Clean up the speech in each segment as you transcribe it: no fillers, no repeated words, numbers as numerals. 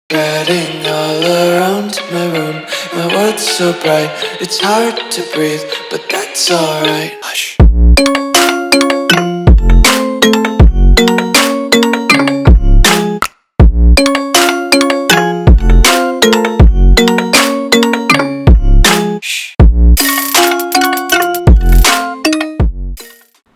Getting all around my room, my world's so bright, it's hard to breathe, but that's alright. Hush.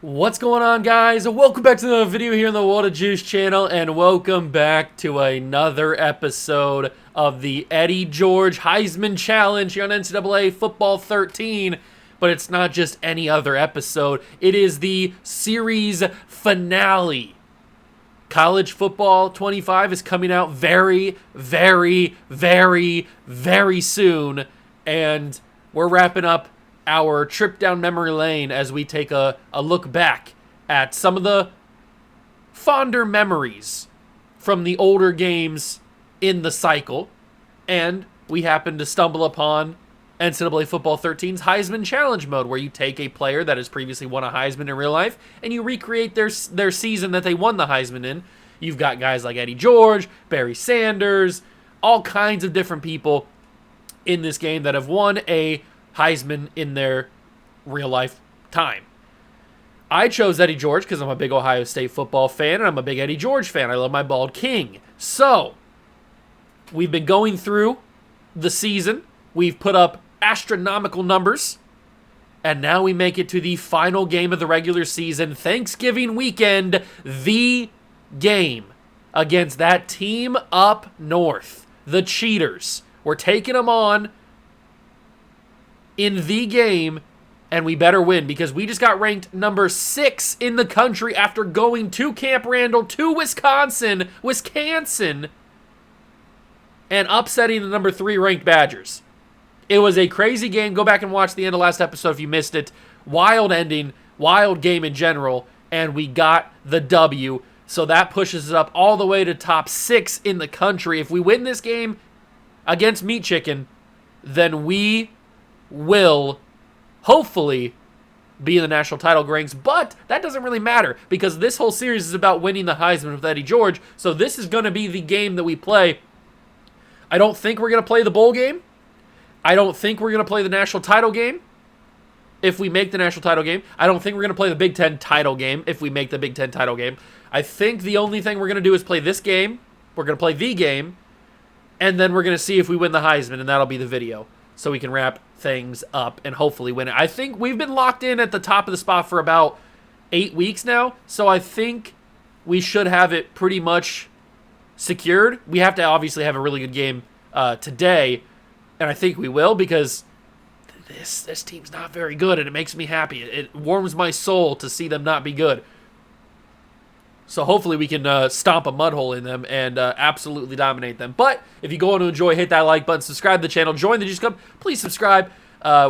What's going on, guys? Welcome back to another video here on the What a Juice channel, and welcome back to another episode of the Eddie George Heisman Challenge here on NCAA Football 13. But it's not just any other episode. It is the series finale. College Football 25 is coming out very, very, very, very soon, and we're wrapping up our trip down memory lane as we take a look back at some of the fonder memories from the older games in the cycle. And we happen to stumble upon NCAA Football 13's Heisman Challenge mode, where you take a player that has previously won a Heisman in real life and you recreate their season that they won the Heisman in. You've got guys like Eddie George, Barry Sanders, all kinds of different people in this game that have won a Heisman in their real life time. I chose Eddie George because I'm a big Ohio State football fan, and I'm a big Eddie George fan. I love my bald king. So, we've been going through the season. We've put up astronomical numbers, and now we make it to the final game of the regular season, Thanksgiving weekend, the game against that team up north, the Cheaters. We're taking them on in the game, and we better win because we just got ranked number 6 in the country after going to Camp Randall, to Wisconsin, and upsetting the number 3 ranked Badgers. It was a crazy game. Go back and watch the end of last episode if you missed it. Wild ending, wild game in general, and we got the W. So that pushes us up all the way to top 6 in the country. If we win this game against Meat Chicken, then we will hopefully be in the national title ranks, but that doesn't really matter because this whole series is about winning the Heisman with Eddie George, so this is going to be the game that we play. I don't think we're going to play the bowl game. I don't think we're going to play the national title game if we make the national title game. I don't think we're going to play the Big Ten title game if we make the Big Ten title game. I think the only thing we're going to do is play this game. We're going to play the game, and then we're going to see if we win the Heisman, and that'll be the video, so we can wrap things up and hopefully win it. I think we've been locked in at the top of the spot for about 8 weeks now, so I think we should have it pretty much secured. We have to obviously have a really good game today, and I think we will because this team's not very good, and it makes me happy. It warms my soul to see them not be good. So hopefully we can stomp a mud hole in them and absolutely dominate them. But if you go on to enjoy, hit that like button, subscribe to the channel, join the Juice Club. Please subscribe.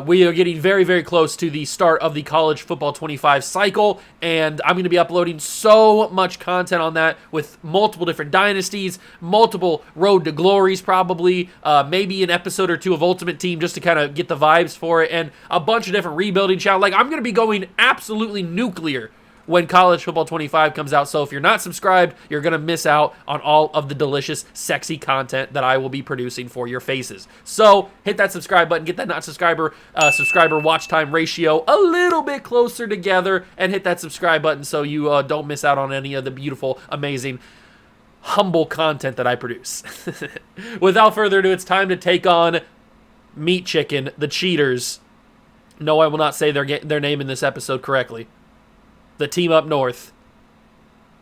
We are getting very, very close to the start of the College Football 25 cycle, and I'm going to be uploading so much content on that with multiple different dynasties, multiple road to glories probably, maybe an episode or two of Ultimate Team just to kind of get the vibes for it, and a bunch of different rebuilding channels. Like, I'm going to be going absolutely nuclear when College Football 25 comes out. So if you're not subscribed, you're going to miss out on all of the delicious, sexy content that I will be producing for your faces. So hit that subscribe button, get that subscriber watch time ratio a little bit closer together, and hit that subscribe button so you don't miss out on any of the beautiful, amazing, humble content that I produce. Without further ado, it's time to take on Meat Chicken, the Cheaters. No, I will not say their name in this episode correctly. The team up north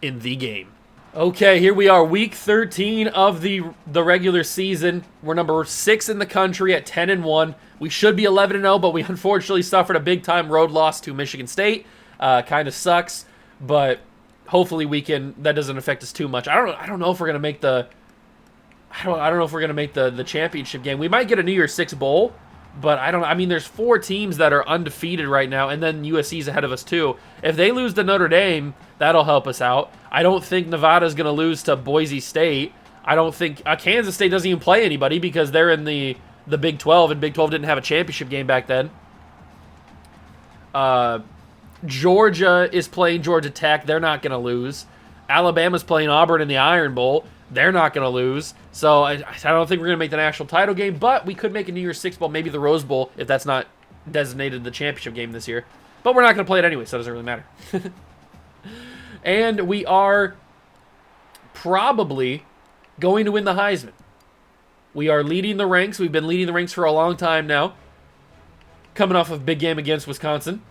in the game. Okay, here we are, week 13 of the regular season. We're number 6 in the country at 10-1. We should be 11-0, but we unfortunately suffered a big-time road loss to Michigan State. Kind of sucks, but hopefully that doesn't affect us too much. I don't know if we're gonna make the championship game. We might get a New Year's Six bowl. But I mean, there's 4 teams that are undefeated right now, and then USC's ahead of us too. If they lose to Notre Dame, that'll help us out. I don't think Nevada's going to lose to Boise State. I don't think Kansas State doesn't even play anybody because they're in the Big 12, and Big 12 didn't have a championship game back then. Georgia is playing Georgia Tech. They're not going to lose. Alabama's playing Auburn in the Iron Bowl. They're not going to lose. So I don't think we're going to make the national title game, but we could make a New Year's Six Bowl, maybe the Rose Bowl, if that's not designated the championship game this year. But we're not going to play it anyway, so it doesn't really matter. And we are probably going to win the Heisman. We are leading the ranks. We've been leading the ranks for a long time now. Coming off of a big game against Wisconsin.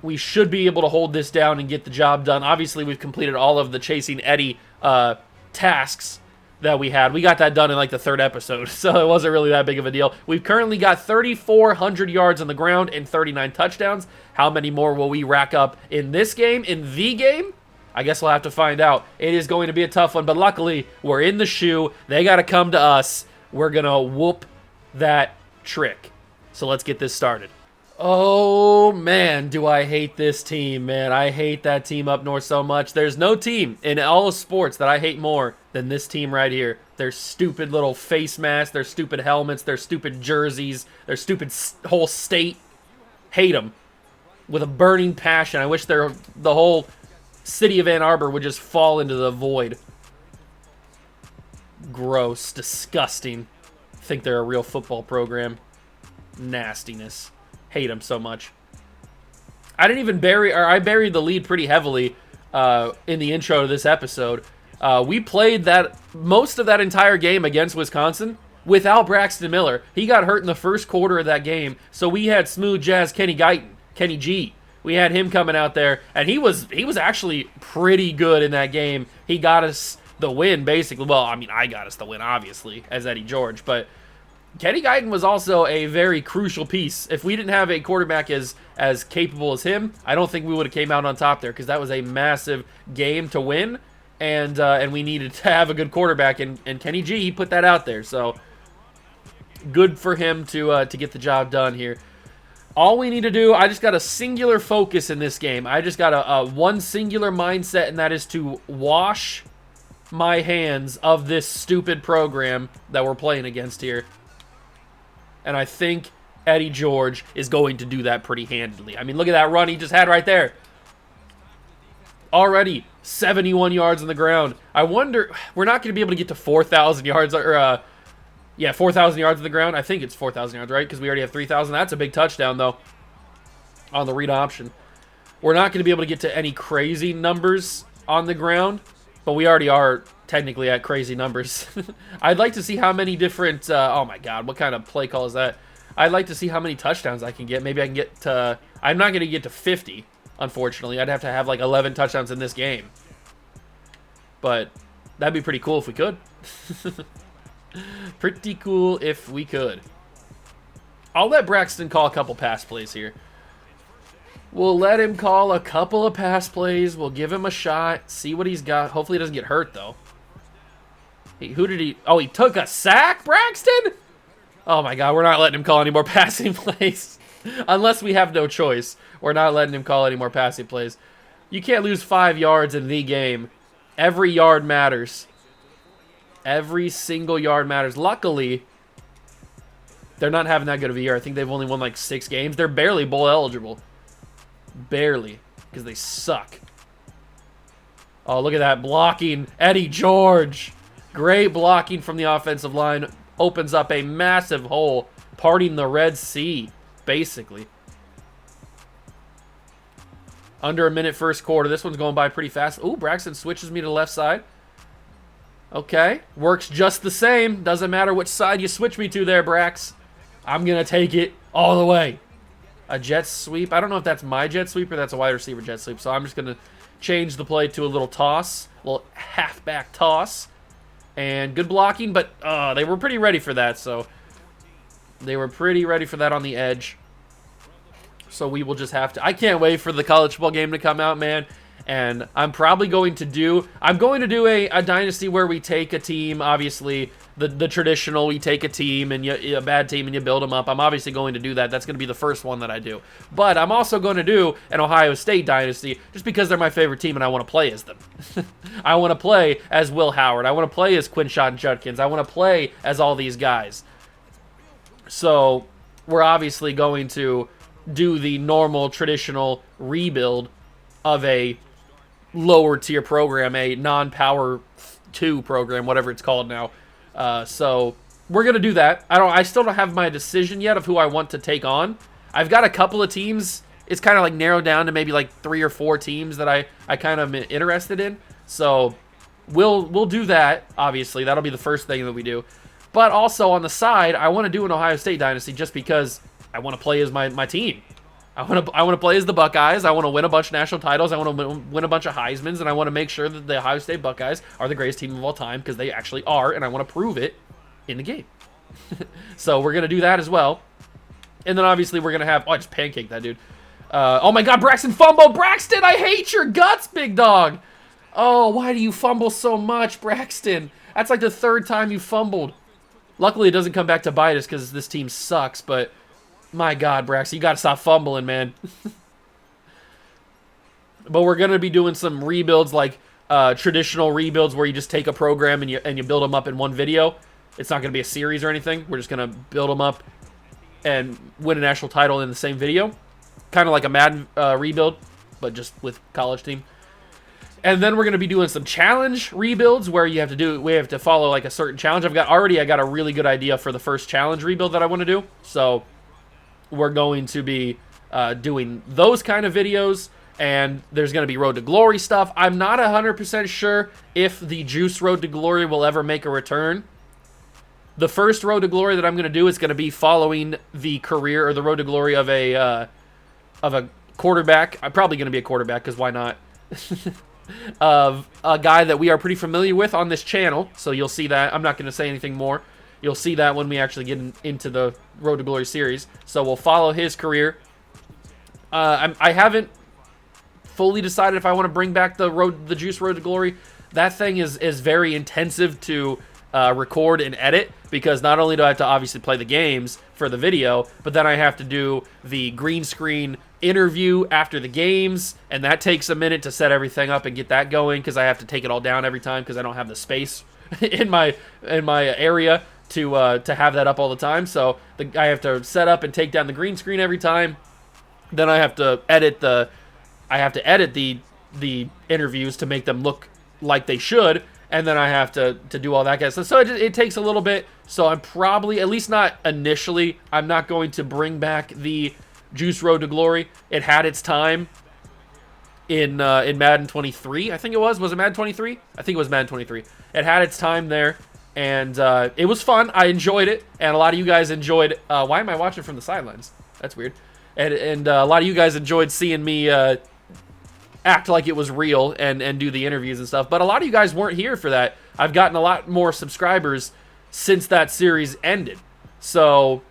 We should be able to hold this down and get the job done. Obviously, we've completed all of the Chasing Eddie tasks that we had. We got that done in like the third episode, so it wasn't really that big of a deal. We've currently got 3,400 yards on the ground and 39 touchdowns. How many more will we rack up in this game, in the game? I guess we'll have to find out. It is going to be a tough one, but luckily, we're in the shoe. They got to come to us. We're going to whoop that trick. So let's get this started. Oh, man, do I hate this team, man. I hate that team up north so much. There's no team in all of sports that I hate more than this team right here. Their stupid little face masks, their stupid helmets, their stupid jerseys, their stupid whole state. Hate them with a burning passion. I wish the whole city of Ann Arbor would just fall into the void. Gross, disgusting. Think they're a real football program. Nastiness. Hate them so much. I buried the lead pretty heavily in the intro to this episode. We played most of that entire game against Wisconsin without Braxton Miller. He got hurt in the first quarter of that game, so we had smooth jazz Kenny G. We had him coming out there, and he was actually pretty good in that game. He got us the win, basically. Well, I mean, I got us the win, obviously, as Eddie George, but Kenny Guyton was also a very crucial piece. If we didn't have a quarterback as capable as him, I don't think we would have came out on top there, because that was a massive game to win, and we needed to have a good quarterback, and Kenny G, he put that out there, so good for him to get the job done here. All we need to do, I just got a singular focus in this game. I just got a one singular mindset, and that is to wash my hands of this stupid program that we're playing against here. And I think Eddie George is going to do that pretty handily. I mean, look at that run he just had right there. Already 71 yards on the ground. I wonder, we're not going to be able to get to 4,000 yards, 4,000 yards on the ground. I think it's 4,000 yards, right? Because we already have 3,000. That's a big touchdown, though, on the read option. We're not going to be able to get to any crazy numbers on the ground, but we already are technically at crazy numbers. I'd like to see how many different, oh my God, what kind of play call is that? I'd like to see how many touchdowns I can get. Maybe I can get to, I'm not going to get to 50, unfortunately. I'd have to have like 11 touchdowns in this game. But that'd be pretty cool if we could. Pretty cool if we could. I'll let Braxton call a couple pass plays here. We'll let him call a couple of pass plays. We'll give him a shot, see what he's got. Hopefully he doesn't get hurt, though. Who did he... Oh, he took a sack, Braxton? Oh, my God. We're not letting him call any more passing plays. Unless we have no choice. We're not letting him call any more passing plays. You can't lose 5 yards in the game. Every yard matters. Every single yard matters. Luckily, they're not having that good of a year. I think they've only won like 6 games. They're barely bowl eligible. Barely. Because they suck. Oh, look at that blocking. Eddie George. Great blocking from the offensive line. Opens up a massive hole. Parting the Red Sea, basically. Under a minute first quarter. This one's going by pretty fast. Ooh, Braxton switches me to the left side. Okay. Works just the same. Doesn't matter which side you switch me to there, Brax. I'm going to take it all the way. A jet sweep. I don't know if that's my jet sweep or that's a wide receiver jet sweep. So I'm just going to change the play to a little toss. A little halfback toss. And good blocking, but they were pretty ready for that. So they were pretty ready for that on the edge. So we will just have to... I can't wait for the college football game to come out, man. And I'm probably going to do... I'm going to do a dynasty where we take a team, obviously, the traditional, we take a team, and a bad team, and you build them up. I'm obviously going to do that. That's going to be the first one that I do. But I'm also going to do an Ohio State dynasty just because they're my favorite team and I want to play as them. I want to play as Will Howard. I want to play as Quinshon Judkins. I want to play as all these guys. So we're obviously going to do the normal, traditional rebuild of a lower tier program, a non-power 2 program, whatever it's called now. So we're gonna do that. I still don't have my decision yet of who I want to take on. I've got a couple of teams. It's kind of like narrowed down to maybe like 3 or 4 teams that I kind of am interested in. So we'll do that. Obviously, that'll be the first thing that we do. But also on the side, I want to do an Ohio State dynasty just because I want to play as my team. I want to play as the Buckeyes. I want to win a bunch of national titles. I want to win a bunch of Heismans, and I want to make sure that the Ohio State Buckeyes are the greatest team of all time because they actually are, and I want to prove it in the game. So we're gonna do that as well, and then obviously we're gonna have. Oh, I just pancaked that dude. Oh my God, Braxton fumble! Braxton, I hate your guts, big dog. Oh, why do you fumble so much, Braxton? That's like the 3rd time you fumbled. Luckily, it doesn't come back to bite us because this team sucks, but. My God, Brax, you got to stop fumbling, man. But we're going to be doing some rebuilds, like traditional rebuilds where you just take a program and you build them up in one video. It's not going to be a series or anything. We're just going to build them up and win a national title in the same video. Kind of like a Madden rebuild, but just with college team. And then we're going to be doing some challenge rebuilds where we have to follow like a certain challenge. I got a really good idea for the first challenge rebuild that I want to do. So we're going to be doing those kind of videos, and there's going to be Road to Glory stuff. I'm not 100% sure if the Juice Road to Glory will ever make a return. The first Road to Glory that I'm going to do is going to be following the career or the Road to Glory of a quarterback. I'm probably going to be a quarterback because why not? Of a guy that we are pretty familiar with on this channel, so you'll see that. I'm not going to say anything more. You'll see that when we actually get into the Road to Glory series. So we'll follow his career. I haven't fully decided if I want to bring back the Juice Road to Glory. That thing is very intensive to record and edit because not only do I have to obviously play the games for the video, but then I have to do the green screen interview after the games, and that takes a minute to set everything up and get that going because I have to take it all down every time because I don't have the space in my area to have that up all the time. So I have to set up and take down the green screen every time. Then I have to edit the interviews to make them look like they should, and then I have to do all that kind of stuff. So it takes a little bit. So I'm probably, at least not initially, I'm not going to bring back the Juice Road to Glory. It had its time in Madden 23, I think it was. Was it Madden 23? I think it was Madden 23. It had its time there. And it was fun. I enjoyed it, and a lot of you guys enjoyed. Why am I watching from the sidelines? That's weird. And a lot of you guys enjoyed seeing me act like it was real and do the interviews and stuff. But a lot of you guys weren't here for that. I've gotten a lot more subscribers since that series ended. So,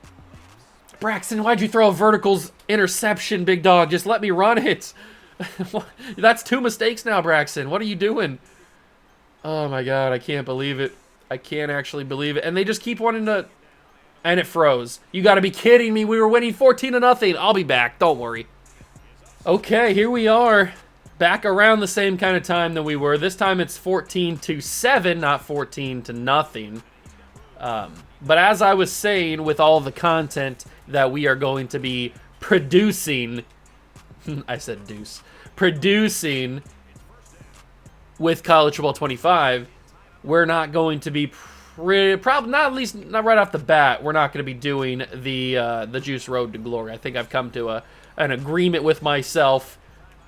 Braxton, why'd you throw a verticals interception, big dog? Just let me run it. That's 2 mistakes now, Braxton. What are you doing? Oh my God, I can't believe it. I can't actually believe it. And they just keep wanting to... And it froze. You got to be kidding me. We were winning 14-0. I'll be back. Don't worry. Okay, here we are. Back around the same kind of time that we were. This time it's 14-7, not 14-0. But as I was saying, with all the content that we are going to be producing... I said deuce. Producing with College Football 25... we're not going to be probably not, at least not right off the bat. We're not going to be doing the Juice Road to Glory. I think I've come to an agreement with myself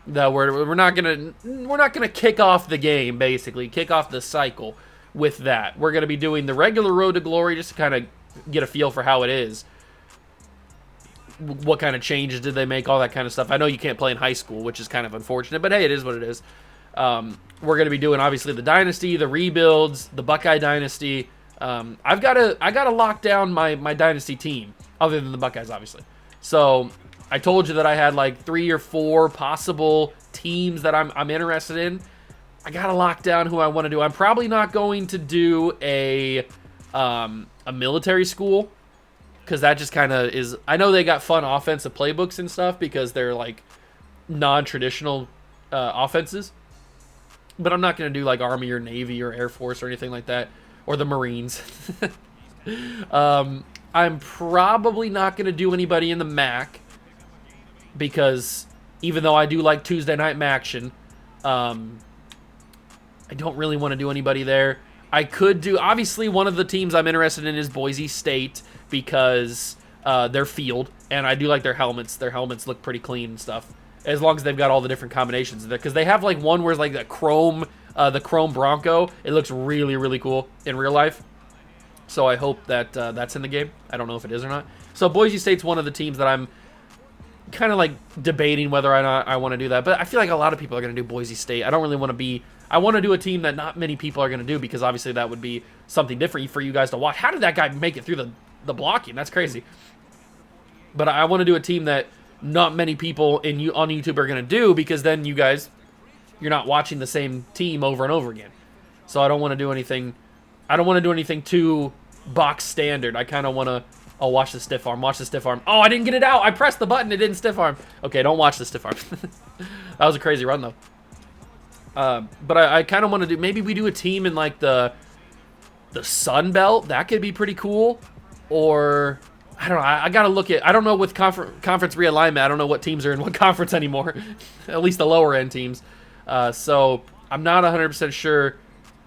that we're not gonna kick off the game, basically kick off the cycle with that. We're gonna be doing the regular Road to Glory just to kind of get a feel for how it is. What kind of changes did they make? All that kind of stuff. I know you can't play in high school, which is kind of unfortunate, but hey, it is what it is. We're going to be doing obviously the dynasty, the rebuilds, the Buckeye dynasty. I gotta lock down my dynasty team, other than the Buckeyes, obviously. So I told you that I had like 3 or 4 possible teams that I'm interested in. I gotta lock down who I want to do. I'm probably not going to do a military school, because that just kind of is. I know they got fun offensive playbooks and stuff because they're like non-traditional offenses. But I'm not going to do like Army or Navy or Air Force or anything like that. Or the Marines. I'm probably not going to do anybody in the MAC. Because even though I do like Tuesday Night Maction, I don't really want to do anybody there. I could do, obviously, one of the teams I'm interested in is Boise State because their field, and I do like their helmets. Their helmets look pretty clean and stuff, as long as they've got all the different combinations there. Because they have like one where it's like the chrome Bronco. It looks really, really cool in real life. So I hope that that's in the game. I don't know if it is or not. So Boise State's one of the teams that I'm kind of like debating whether or not I want to do that. But I feel like a lot of people are going to do Boise State. I don't really want to be... I want to do a team that not many people are going to do because obviously that would be something different for you guys to watch. How did that guy make it through the blocking? That's crazy. But I want to do a team that not many people on YouTube are going to do because then you guys, you're not watching the same team over and over again. So I don't want to do anything... I don't want to do anything too box standard. I kind of want to... Oh, watch the stiff arm. Watch the stiff arm. Oh, I didn't get it out. I pressed the button. It didn't stiff arm. Okay, don't watch the stiff arm. That was a crazy run, though. But I kind of want to do... Maybe we do a team in, like, the Sun Belt. That could be pretty cool. Or... I don't know. I got to look at... I don't know with conference realignment. I don't know what teams are in what conference anymore. At least the lower-end teams. So I'm not 100% sure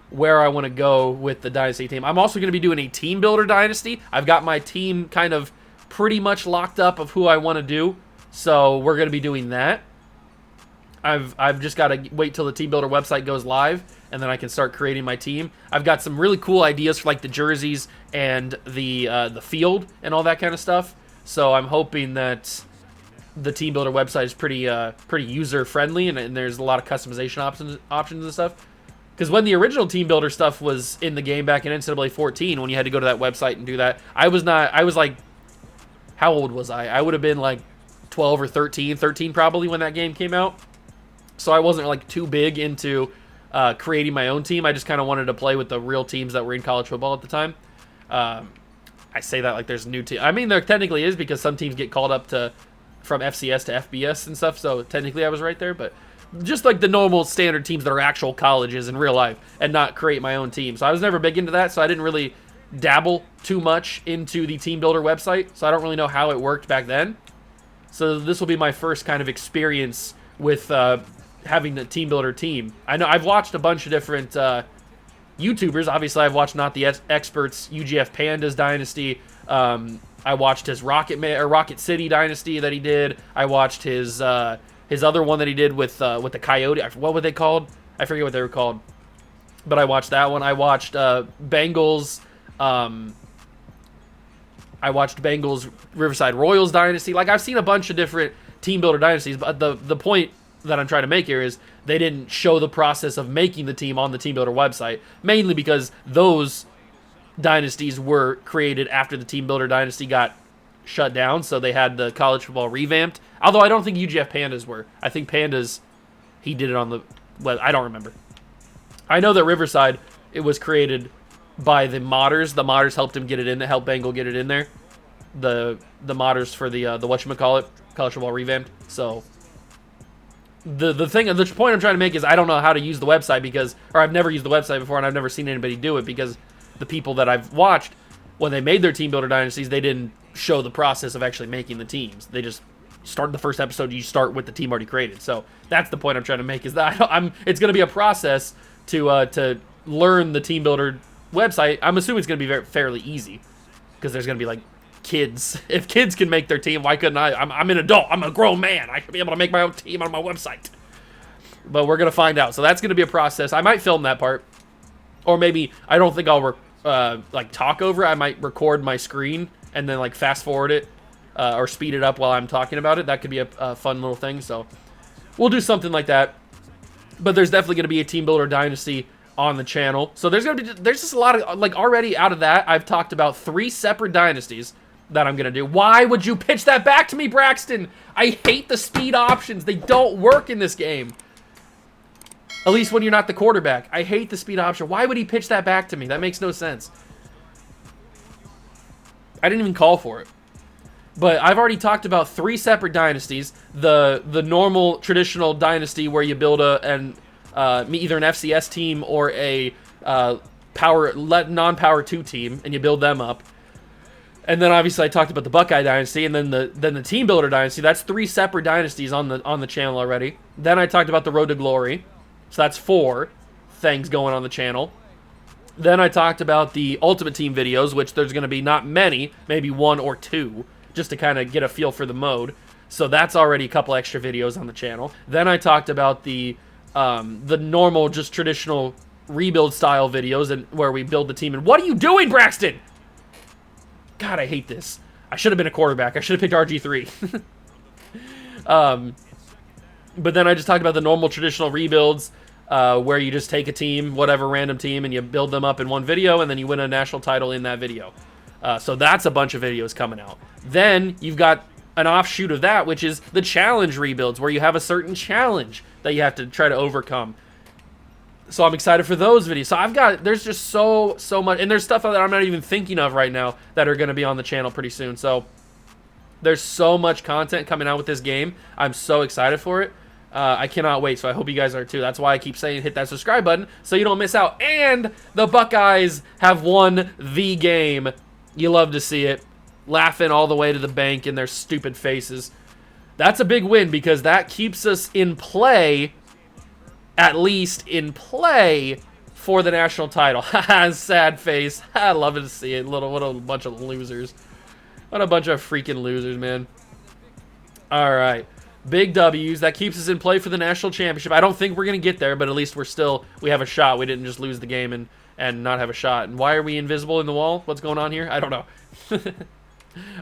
where I want to go with the Dynasty team. I'm also going to be doing a Team Builder Dynasty. I've got my team kind of pretty much locked up of who I want to do. So we're going to be doing that. I've just got to wait till the Team Builder website goes live, and then I can start creating my team. I've got some really cool ideas for like the jerseys and the field and all that kind of stuff. So I'm hoping that the Team Builder website is pretty user friendly, and there's a lot of customization options and stuff. Because when the original Team Builder stuff was in the game back in NCAA 14, when you had to go to that website and do that, I was like, how old was I? I would have been like 12 or 13 probably when that game came out. So I wasn't like too big into creating my own team. I just kind of wanted to play with the real teams that were in college football at the time. I say that like there's a new team. I mean, there technically is because some teams get called up from FCS to FBS and stuff. So technically I was right there, but just like the normal standard teams that are actual colleges in real life and not create my own team. So I was never big into that. So I didn't really dabble too much into the Team Builder website. So I don't really know how it worked back then. So this will be my first kind of experience with having the Team Builder team. I know I've watched a bunch of different YouTubers. Obviously, I've watched Not the Experts, UGF Panda's Dynasty. I watched his Rocket City Dynasty that he did. I watched his other one that he did with the Coyote. What were they called? I forget what they were called. But I watched that one. I watched Bengals. I watched Bengals Riverside Royals Dynasty. Like, I've seen a bunch of different Team Builder Dynasties, but the point that I'm trying to make here is they didn't show the process of making the team on the Team Builder website, mainly because those dynasties were created after the Team Builder Dynasty got shut down, so they had the college football revamped. Although I don't think UGF Pandas were. I think Pandas, he did it on the web. I don't remember. I know that Riverside, it was created by the modders. The modders helped him get it in. They helped Bengal get it in there. The modders for the whatchamacallit, college football revamped. So the point I'm trying to make is I don't know how to use the website or I've never used the website before and I've never seen anybody do it because the people that I've watched, when they made their Team Builder Dynasties, they didn't show the process of actually making the teams. They just started the first episode, you start with the team already created. So that's the point I'm trying to make is that it's going to be a process to learn the Team Builder website. I'm assuming it's going to be fairly easy because there's going to be like kids. If kids can make their team, why couldn't I? I'm an adult. I'm a grown man. I should be able to make my own team on my website. But we're going to find out. So that's going to be a process. I might film that part. Or maybe, I don't think I'll like talk over it. I might record my screen and then like fast forward it or speed it up while I'm talking about it. That could be a fun little thing. So we'll do something like that. But there's definitely going to be a Team Builder Dynasty on the channel. So there's just a lot of, like, already out of that, I've talked about 3 separate dynasties that I'm going to do. Why would you pitch that back to me, Braxton? I hate the speed options. They don't work in this game. At least when you're not the quarterback. I hate the speed option. Why would he pitch that back to me? That makes no sense. I didn't even call for it. But I've already talked about 3 separate dynasties. The normal traditional dynasty where you build either an FCS team or a non-power 2 team, and you build them up. And then obviously I talked about the Buckeye Dynasty, and then the Team Builder Dynasty. That's 3 separate dynasties on the channel already. Then I talked about the Road to Glory, so that's 4. things going on the channel. Then I talked about the Ultimate Team videos, which there's going to be not many, maybe 1 or 2, just to kind of get a feel for the mode. So that's already a couple extra videos on the channel. Then I talked about the normal, just traditional rebuild style videos and where we build the team. And what are you doing, Braxton? God, I hate this. I should have been a quarterback. I should have picked RG3. But then I just talked about the normal traditional rebuilds where you just take a team, whatever random team, and you build them up in one video, and then you win a national title in that video. So that's a bunch of videos coming out. Then you've got an offshoot of that, which is the challenge rebuilds, where you have a certain challenge that you have to try to overcome. So I'm excited for those videos. So there's just so much, and there's stuff that I'm not even thinking of right now that are going to be on the channel pretty soon. So there's so much content coming out with this game. I'm so excited for it. I cannot wait, so I hope you guys are too. That's why I keep saying hit that subscribe button so you don't miss out. And the Buckeyes have won the game. You love to see it. Laughing all the way to the bank in their stupid faces. That's a big win because that keeps us in play, at least in play, for the national title. Sad face. I love to see it. What a bunch of losers. What a bunch of freaking losers, man. All right. Big W's. That keeps us in play for the national championship. I don't think we're going to get there, but at least we have a shot. We didn't just lose the game and not have a shot. And why are we invisible in the wall? What's going on here? I don't know.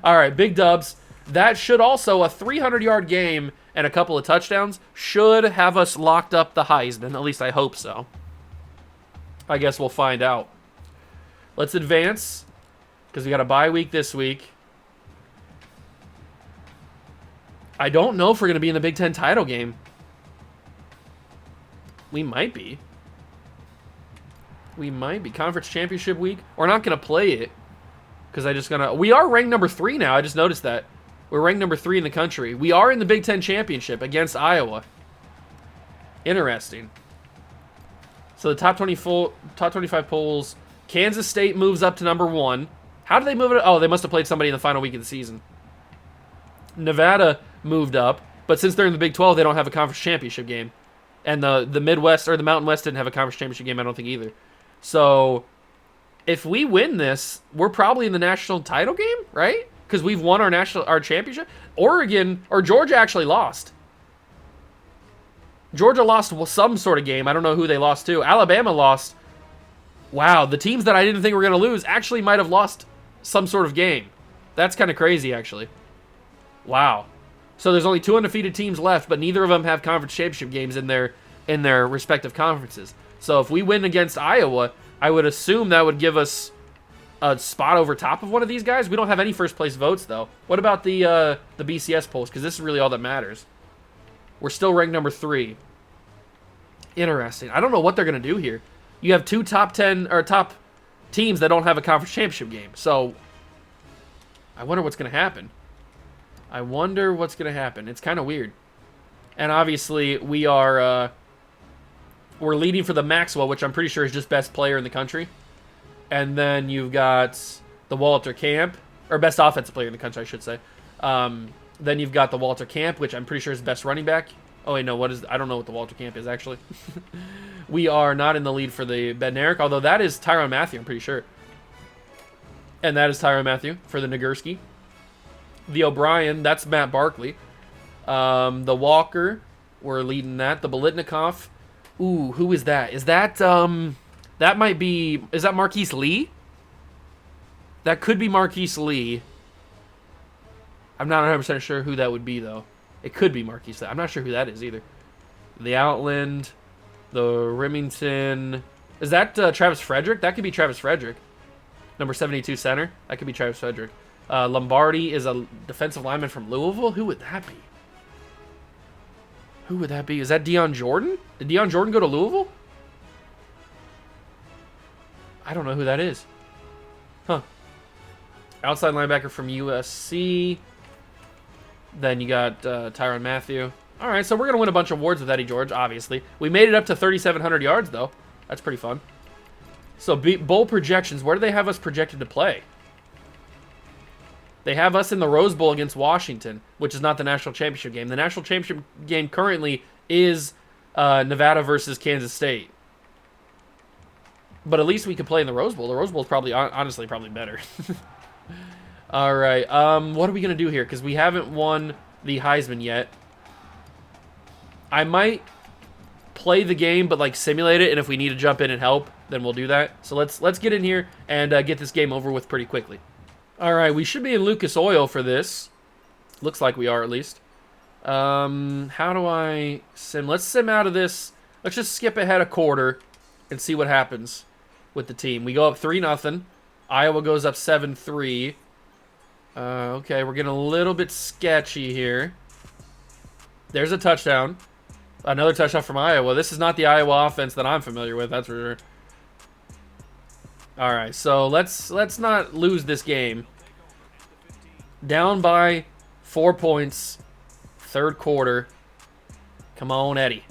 All right, big dubs. That should also, a 300-yard game and a couple of touchdowns should have us locked up the Heisman. At least I hope so. I guess we'll find out. Let's advance because we got a bye week this week. I don't know if we're going to be in the Big Ten title game. We might be. We might be. Conference championship week. We're not going to play it. Because we are ranked number 3 now. I just noticed that. We're ranked number 3 in the country. We are in the Big Ten championship against Iowa. Interesting. So the top 25 polls. Kansas State moves up to number 1. How did they move it? Oh, they must have played somebody in the final week of the season. Nevada moved up, but since they're in the Big 12, they don't have a conference championship game. And the Midwest or the Mountain West didn't have a conference championship game, I don't think either. So if we win this, we're probably in the national title game, right? Because we've won our championship. Oregon or Georgia actually lost. Georgia lost some sort of game. I don't know who they lost to. Alabama lost. Wow, the teams that I didn't think were going to lose actually might have lost some sort of game. That's kind of crazy, actually. Wow. So there's only 2 undefeated teams left, but neither of them have conference championship games in their respective conferences. So if we win against Iowa, I would assume that would give us a spot over top of one of these guys. We don't have any first place votes, though. What about the BCS polls? Because this is really all that matters. We're still ranked number 3. Interesting. I don't know what they're going to do here. You have 2 top 10 or top teams that don't have a conference championship game. So I wonder what's going to happen. It's kind of weird. And obviously we're leading for the Maxwell, which I'm pretty sure is just best player in the country. And then you've got the Walter Camp, or best offensive player in the country, I should say. Then you've got the Walter Camp, which I'm pretty sure is best running back. Oh, wait, no, I don't know what the Walter Camp is, actually. We are not in the lead for the Bednarik, although that is Tyrann Mathieu, I'm pretty sure. And that is Tyrann Mathieu for the Nagurski. The O'Brien, that's Matt Barkley. The Walker, we're leading that. The Bolitnikov. Ooh, who is that? Is that, that might be, is that Marquise Lee? That could be Marquise Lee. I'm not 100% sure who that would be, though. It could be Marquise Lee. I'm not sure who that is, either. The Outland, the Remington. Is that Travis Frederick? That could be Travis Frederick. Number 72 center. That could be Travis Frederick. Lombardi is a defensive lineman from Louisville. Who would that be? Who would that be? Is that Deion Jordan? Did Deion Jordan go to Louisville? I don't know who that is. Huh. Outside linebacker from USC. Then you got Tyrann Mathieu. All right, so we're going to win a bunch of awards with Eddie George, obviously. We made it up to 3,700 yards, though. That's pretty fun. So, bowl projections. Where do they have us projected to play? They have us in the Rose Bowl against Washington, which is not the national championship game. The national championship game currently is Nevada versus Kansas State. But at least we could play in the Rose Bowl. The Rose Bowl is probably, honestly, probably better. All right. What are we going to do here? Because we haven't won the Heisman yet. I might play the game, but like simulate it. And if we need to jump in and help, then we'll do that. So let's get in here and get this game over with pretty quickly. All right. We should be in Lucas Oil for this. Looks like we are, at least. How do I sim? Let's sim out of this. Let's just skip ahead a quarter and see what happens with the team. We go up 3-0. Iowa goes up 7-3. Okay, we're getting a little bit sketchy here. There's a touchdown. Another touchdown from Iowa. This is not the Iowa offense that I'm familiar with, that's for sure. All right, so let's not lose this game. Down by 4 points. Third quarter. Come on, Eddie.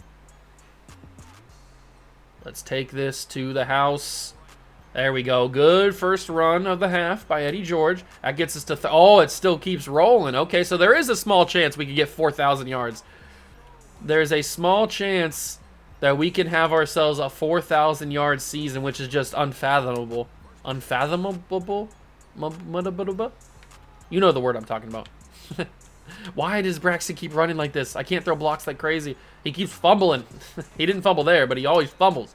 Let's take this to the house. There we go. Good first run of the half by Eddie George. That gets us to... oh, it still keeps rolling. Okay, so there is a small chance we could get 4,000 yards. There's a small chance that we can have ourselves a 4,000-yard season, which is just unfathomable. Unfathomable? You know the word I'm talking about. Why does Braxton keep running like this? I can't throw blocks like crazy. He keeps fumbling. He didn't fumble there, but he always fumbles.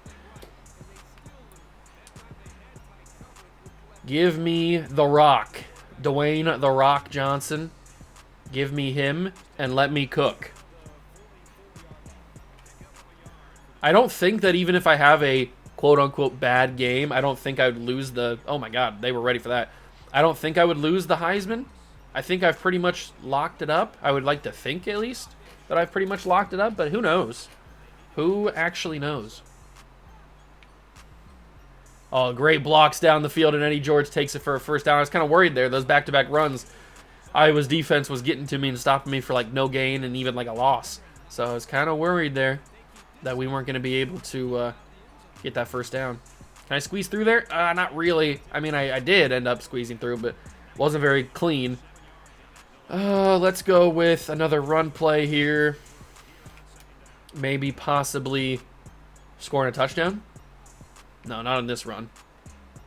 Give me The Rock. Dwayne The Rock Johnson. Give me him and let me cook. I don't think that even if I have a quote-unquote bad game, I don't think I would lose the... oh my god, they were ready for that. I don't think I would lose the Heisman. I think I've pretty much locked it up. I would like to think, at least, that I've pretty much locked it up, but who knows? Who actually knows? Oh, great blocks down the field, and Eddie George takes it for a first down. I was kind of worried there. Those back-to-back runs, Iowa's defense was getting to me and stopping me for, like, no gain and even, like, a loss. So I was kind of worried there that we weren't going to be able to get that first down. Can I squeeze through there? Not really. I mean, I did end up squeezing through, but wasn't very clean. Let's go with another run play here. Maybe possibly scoring a touchdown? No, not on this run.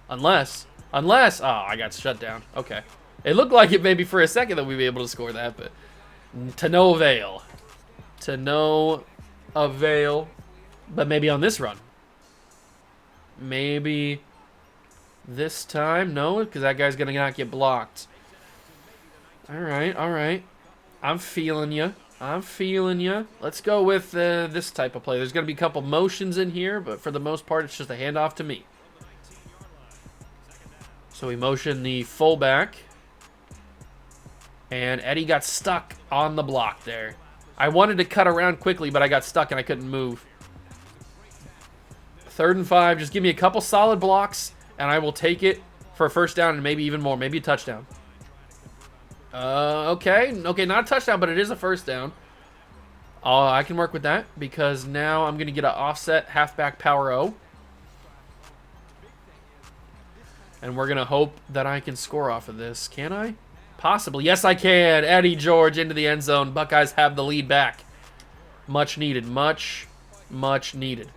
Unless, oh, I got shut down. Okay. It looked like it maybe for a second that we'd be able to score that, but to no avail. To no avail. But maybe on this run. Maybe this time? No, because that guy's going to not get blocked. All right. I'm feeling you. Let's go with this type of play. There's going to be a couple motions in here, but for the most part, it's just a handoff to me. So we motion the fullback. And Eddie got stuck on the block there. I wanted to cut around quickly, but I got stuck and I couldn't move. 3rd and 5. Just give me a couple solid blocks, and I will take it for a first down and maybe even more. Maybe a touchdown. Okay, not a touchdown, but it is a first down. I can work with that because now I'm going to get an offset halfback power O. And we're going to hope that I can score off of this. Can I? Possibly. Yes, I can. Eddie George into the end zone. Buckeyes have the lead back. Much needed. Much needed.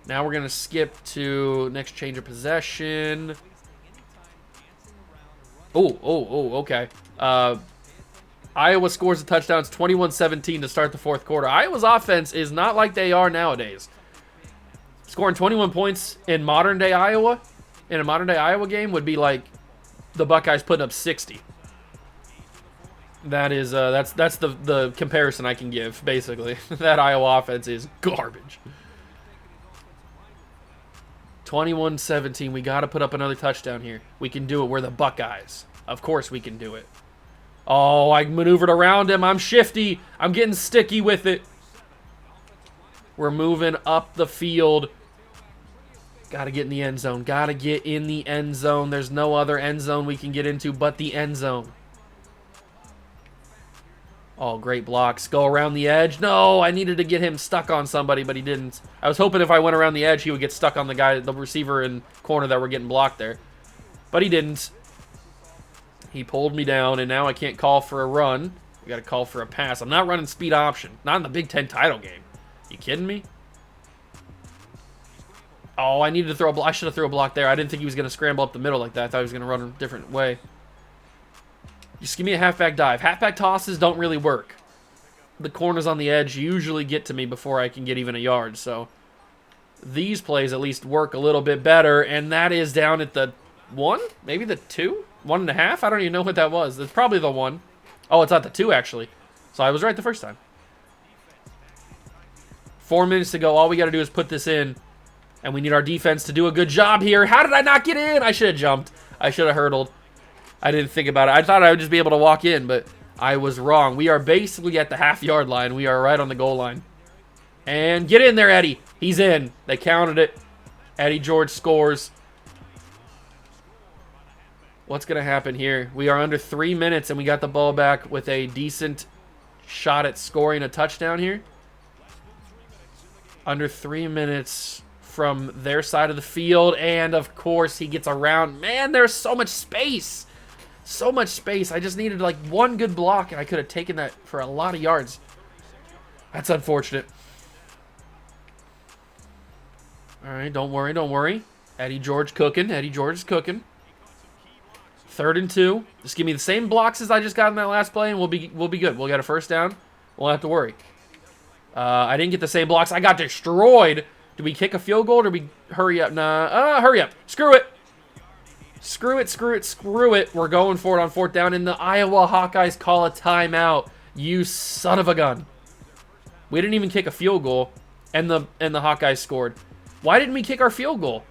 Now we're going to skip to next change of possession. Okay. Iowa scores a touchdown. It's 21-17 to start the fourth quarter. Iowa's offense is not like they are nowadays. Scoring 21 points in modern-day Iowa, in a modern-day Iowa game, would be like the Buckeyes putting up 60. That is, that's the comparison I can give, basically. That Iowa offense is garbage. 21-17. We got to put up another touchdown here. We can do it. We're the Buckeyes. Of course we can do it. Oh, I maneuvered around him. I'm shifty. I'm getting sticky with it. We're moving up the field. Got to get in the end zone. Got to get in the end zone. There's no other end zone we can get into but the end zone. Oh, great blocks. Go around the edge. No, I needed to get him stuck on somebody, but he didn't. I was hoping if I went around the edge, he would get stuck on the guy, the receiver and corner that were getting blocked there. But he didn't. He pulled me down, and now I can't call for a run. I got to call for a pass. I'm not running speed option. Not in the Big Ten title game. You kidding me? Oh, I needed to throw a block. I should have thrown a block there. I didn't think he was going to scramble up the middle like that. I thought he was going to run a different way. Just give me a halfback dive. Halfback tosses don't really work. The corners on the edge usually get to me before I can get even a yard. So these plays at least work a little bit better. And that is down at the 1? Maybe the 2? 1.5? I don't even know what that was. It's probably the 1. Oh, it's not the 2, actually. So I was right the first time. 4 minutes to go. All we got to do is put this in. And we need our defense to do a good job here. How did I not get in? I should have jumped. I should have hurdled. I didn't think about it. I thought I would just be able to walk in, but I was wrong. We are basically at the half-yard line. We are right on the goal line. And get in there, Eddie. He's in. They counted it. Eddie George scores. What's going to happen here? We are under 3 minutes, and we got the ball back with a decent shot at scoring a touchdown here. Under 3 minutes from their side of the field, and of course he gets around. Man, there's so much space. So much space. I just needed like one good block, and I could have taken that for a lot of yards. That's unfortunate. All right, don't worry, don't worry. Eddie George cooking. Eddie George is cooking. 3rd and 2. Just give me the same blocks as I just got in that last play, and we'll be good. We'll get a first down. We'll have to worry. I didn't get the same blocks. I got destroyed. Do we kick a field goal or do we hurry up? Nah, hurry up. Screw it. Screw it, screw it, screw it. We're going for it on 4th down, and the Iowa Hawkeyes call a timeout. You son of a gun. We didn't even kick a field goal, and the Hawkeyes scored. Why didn't we kick our field goal?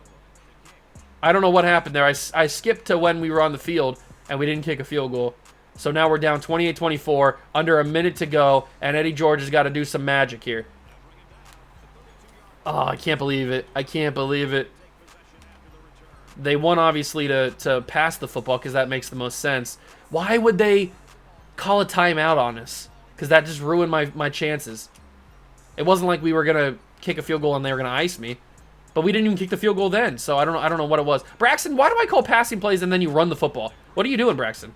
I don't know what happened there. I skipped to when we were on the field, and we didn't kick a field goal. So now we're down 28-24, under a minute to go, and Eddie George has got to do some magic here. Oh, I can't believe it. I can't believe it. They want, obviously, to pass the football because that makes the most sense. Why would they call a timeout on us? Because that just ruined my chances. It wasn't like we were going to kick a field goal and they were going to ice me. But we didn't even kick the field goal then, so I don't know what it was. Braxton, why do I call passing plays and then you run the football? What are you doing, Braxton?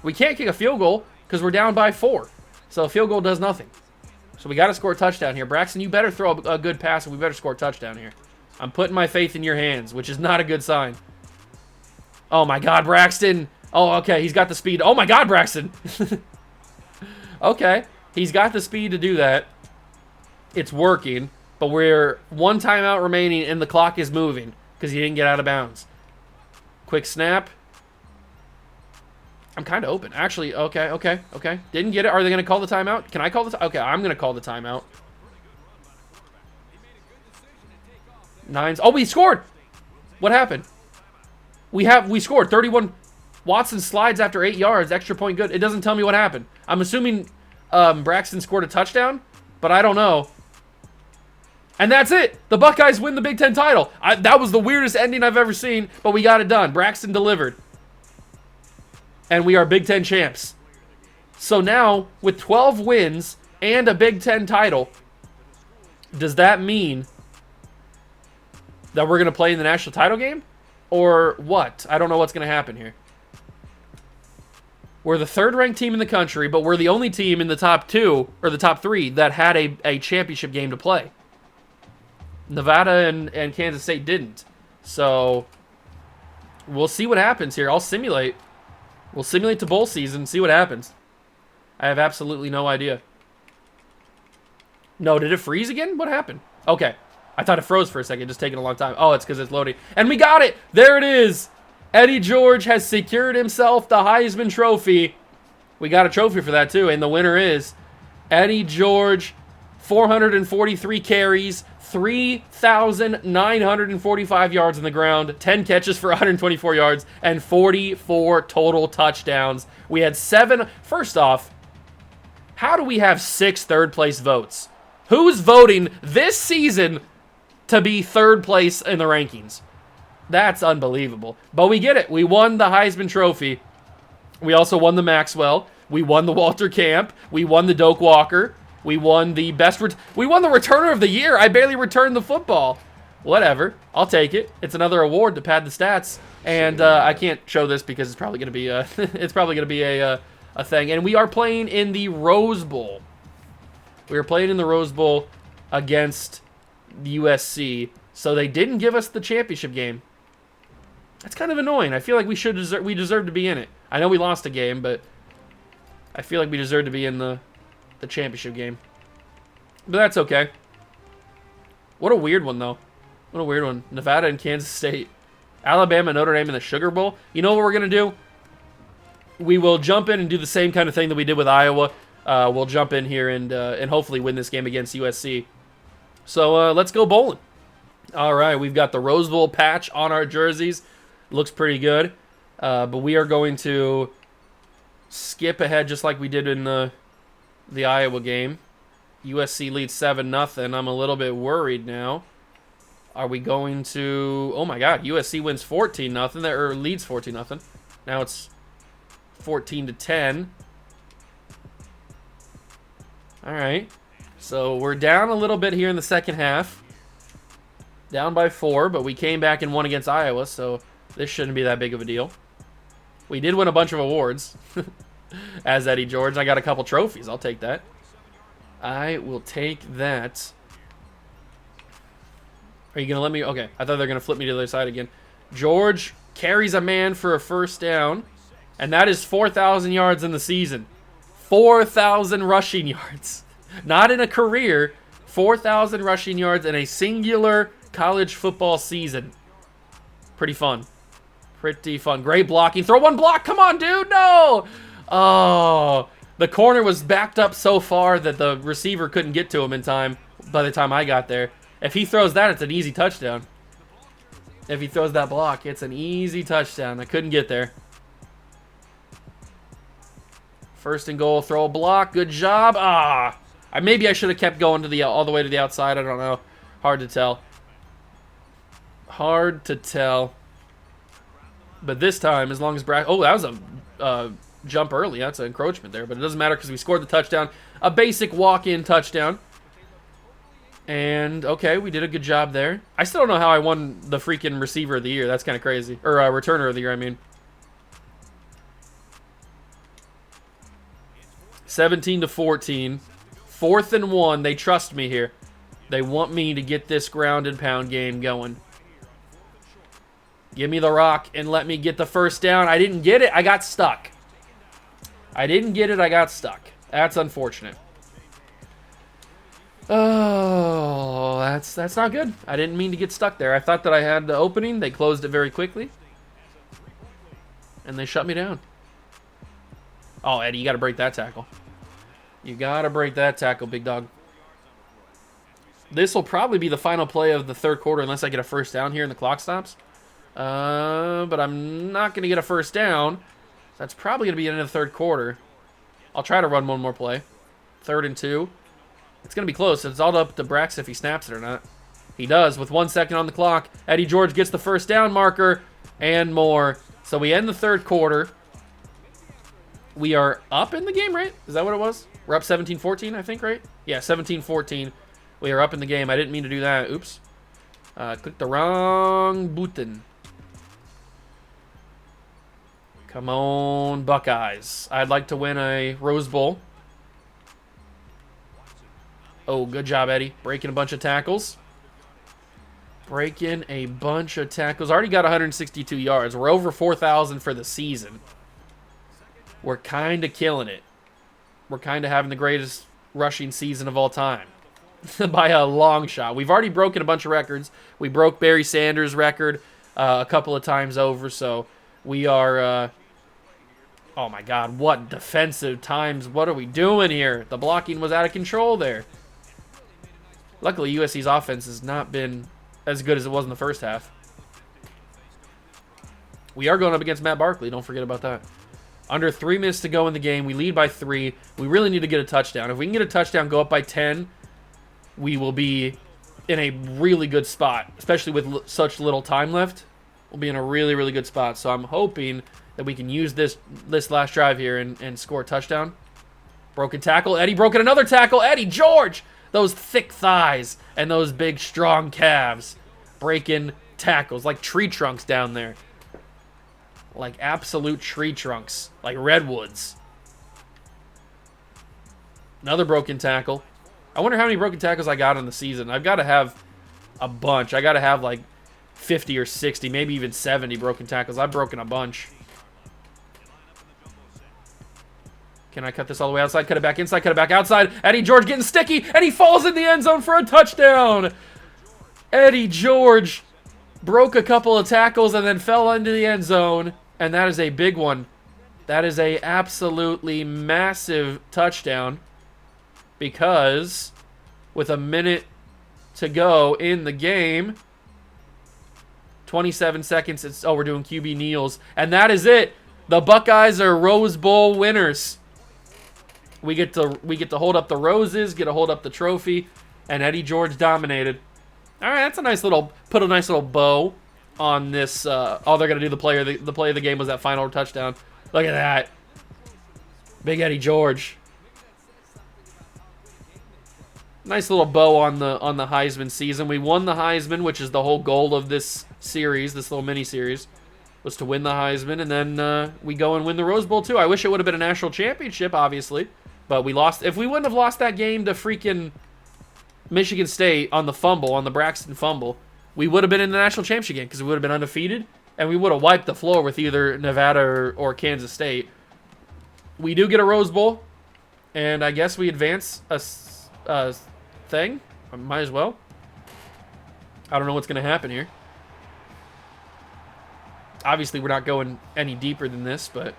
We can't kick a field goal because we're down by 4. So a field goal does nothing. So we got to score a touchdown here. Braxton, you better throw a good pass, and we better score a touchdown here. I'm putting my faith in your hands, which is not a good sign. Oh, my God, Braxton. Oh, okay, he's got the speed. Oh, my God, Braxton. Okay, he's got the speed to do that. It's working, but we're 1 timeout remaining, and the clock is moving because he didn't get out of bounds. Quick snap. I'm kind of open. Actually, okay. Didn't get it. Are they going to call the timeout? Can I call the Okay, I'm going to call the timeout. Nines. Oh, we scored. What happened? We scored. 31. Watson slides after 8 yards. Extra point good. It doesn't tell me what happened. I'm assuming Braxton scored a touchdown, but I don't know. And that's it. The Buckeyes win the Big Ten title. That was the weirdest ending I've ever seen, but we got it done. Braxton delivered. And we are Big Ten champs. So now, with 12 wins and a Big Ten title, does that mean that we're going to play in the national title game? Or what? I don't know what's going to happen here. We're the 3rd-ranked team in the country, but we're the only team in the top 2, or the top 3, that had a championship game to play. Nevada and Kansas State didn't. So, we'll see what happens here. I'll simulate. We'll simulate to bowl season, see what happens. I have absolutely no idea. No, did it freeze again? What happened? Okay. I thought it froze for a second, just taking a long time. Oh, it's because it's loading. And we got it! There it is! Eddie George has secured himself the Heisman Trophy. We got a trophy for that, too, and the winner is Eddie George, 443 carries, 3,945 yards on the ground, 10 catches for 124 yards, and 44 total touchdowns. We had 7. First off, how do we have 6 third-place votes? Who's voting this season to be 3rd place in the rankings? That's unbelievable. But we get it. We won the Heisman Trophy. We also won the Maxwell. We won the Walter Camp. We won the Doak Walker. We won the we won the Returner of the Year. I barely returned the football. Whatever. I'll take it. It's another award to pad the stats. And I can't show this because it's probably going to be a a thing. And we are playing in the Rose Bowl. We are playing in the Rose Bowl against USC. So they didn't give us the championship game. That's kind of annoying. I feel like we deserve to be in it. I know we lost a game, but I feel like we deserve to be in the championship game. But that's okay. What a weird one, though. What a weird one. Nevada and Kansas State. Alabama, Notre Dame in the Sugar Bowl. You know what we're going to do? We will jump in and do the same kind of thing that we did with Iowa. We'll jump in here and hopefully win this game against USC. So let's go bowling. All right, we've got the Rose Bowl patch on our jerseys. Looks pretty good. But we are going to skip ahead just like we did in the Iowa game. USC leads 7-0. I'm a little bit worried now. Are we going to... Oh, my God. USC wins 14-0. Or leads 14-0. Now it's 14-10. All right. So we're down a little bit here in the second half. Down by 4, but we came back and won against Iowa, so this shouldn't be that big of a deal. We did win a bunch of awards as Eddie George. I got a couple trophies. I'll take that. I will take that. Are you going to let me? Okay, I thought they were going to flip me to the other side again. George carries a man for a first down, and that is 4,000 yards in the season. 4,000 rushing yards. Not in a career. 4,000 rushing yards in a singular college football season. Pretty fun. Pretty fun. Great blocking. Throw one block. Come on, dude. No. Oh, the corner was backed up so far that the receiver couldn't get to him in time by the time I got there. If he throws that, it's an easy touchdown. If he throws that block, it's an easy touchdown. I couldn't get there. First and goal. Throw a block. Good job. Maybe I should have kept going to all the way to the outside. I don't know. Hard to tell. Hard to tell. But this time, as long as oh, that was a jump early. That's an encroachment there. But it doesn't matter because we scored the touchdown. A basic walk-in touchdown. And, okay, we did a good job there. I still don't know how I won the freaking receiver of the year. That's kind of crazy. Or returner of the year, I mean. 17-14. 4th and 1. They trust me here. They want me to get this ground and pound game going. Give me the rock and let me get the first down. I didn't get it. I got stuck. I didn't get it. I got stuck. That's unfortunate. Oh, that's not good. I didn't mean to get stuck there. I thought that I had the opening. They closed it very quickly. And they shut me down. Oh, Eddie, you got to break that tackle. You got to break that tackle, big dog. This will probably be the final play of the third quarter unless I get a first down here and the clock stops. But I'm not going to get a first down. That's probably going to be the end of the third quarter. I'll try to run one more play. 3rd and 2. It's going to be close. It's all up to Braxton if he snaps it or not. He does with 1 second on the clock. Eddie George gets the first down marker and more. So we end the third quarter. We are up in the game, right? Is that what it was? We're up 17-14, I think, right? Yeah, 17-14. We are up in the game. I didn't mean to do that. Oops. Clicked the wrong button. Come on, Buckeyes. I'd like to win a Rose Bowl. Oh, good job, Eddie. Breaking a bunch of tackles. Breaking a bunch of tackles. Already got 162 yards. We're over 4,000 for the season. We're kind of killing it. We're kind of having the greatest rushing season of all time. By a long shot. We've already broken a bunch of records. We broke Barry Sanders' record a couple of times over, so we are... oh, my God. What defensive times. What are we doing here? The blocking was out of control there. Luckily, USC's offense has not been as good as it was in the first half. We are going up against Matt Barkley. Don't forget about that. Under 3 minutes to go in the game. We lead by 3. We really need to get a touchdown. If we can get a touchdown, go up by 10, we will be in a really good spot, especially with such little time left. We'll be in a really, really good spot. So I'm hoping that we can use this last drive here and score a touchdown. Broken tackle. Eddie broken another tackle. Eddie George! Those thick thighs and those big, strong calves. Breaking tackles like tree trunks down there. Like absolute tree trunks. Like redwoods. Another broken tackle. I wonder how many broken tackles I got in the season. I've got to have a bunch. I got to have like 50 or 60, maybe even 70 broken tackles. I've broken a bunch. Can I cut this all the way outside? Cut it back inside, cut it back outside. Eddie George getting sticky, and he falls in the end zone for a touchdown. Eddie George broke a couple of tackles and then fell into the end zone, and that is a big one. That is a absolutely massive touchdown because with a minute to go in the game, 27 seconds, we're doing QB kneels, and that is it. The Buckeyes are Rose Bowl winners. We get to hold up the roses, get to hold up the trophy, and Eddie George dominated. All right, that's a nice little bow on this. All they're gonna do the play of the game was that final touchdown. Look at that, big Eddie George. Nice little bow on the Heisman season. We won the Heisman, which is the whole goal of this series, this little mini series, was to win the Heisman, and then we go and win the Rose Bowl too. I wish it would have been a national championship, obviously, but we lost. If we wouldn't have lost that game to freaking Michigan State on the fumble, on the Braxton fumble, we would have been in the national championship game because we would have been undefeated, and we would have wiped the floor with either Nevada or Kansas State. We do get a Rose Bowl, and I guess we advance a thing. Might as well. I don't know what's going to happen here. Obviously, we're not going any deeper than this, but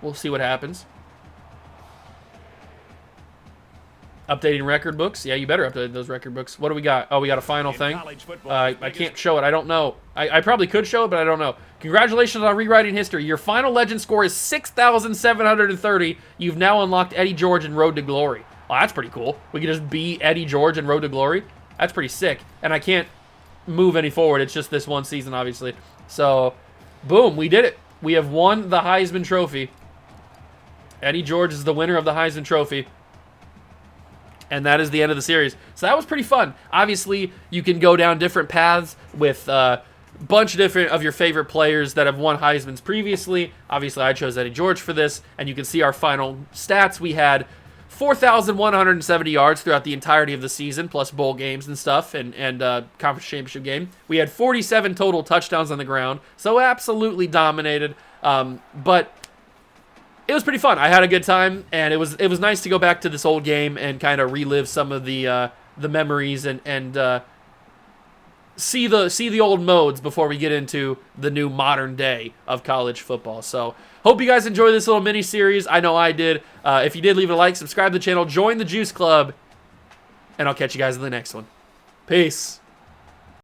we'll see what happens. Updating record books. Yeah, you better update those record books. What do we got? Oh, we got a final thing. I can't show it. I don't know. I probably could show it, but I don't know. Congratulations on rewriting history. Your final legend score is 6,730. You've now unlocked Eddie George and Road to Glory. Oh, that's pretty cool. We can just be Eddie George and Road to Glory. That's pretty sick. And I can't move any forward. It's just this one season, obviously. So, boom, we did it. We have won the Heisman Trophy. Eddie George is the winner of the Heisman Trophy. And that is the end of the series. So that was pretty fun. Obviously, you can go down different paths with a bunch of different of your favorite players that have won Heismans previously. Obviously, I chose Eddie George for this. And you can see our final stats. We had 4,170 yards throughout the entirety of the season, plus bowl games and stuff, and conference championship game. We had 47 total touchdowns on the ground, so absolutely dominated. But it was pretty fun. I had a good time, and it was nice to go back to this old game and kind of relive some of the memories and see the old modes before we get into the new modern day of college football. So hope you guys enjoy this little mini series. I know I did. If you did, leave a like, subscribe to the channel, join the Juice Club, and I'll catch you guys in the next one. Peace.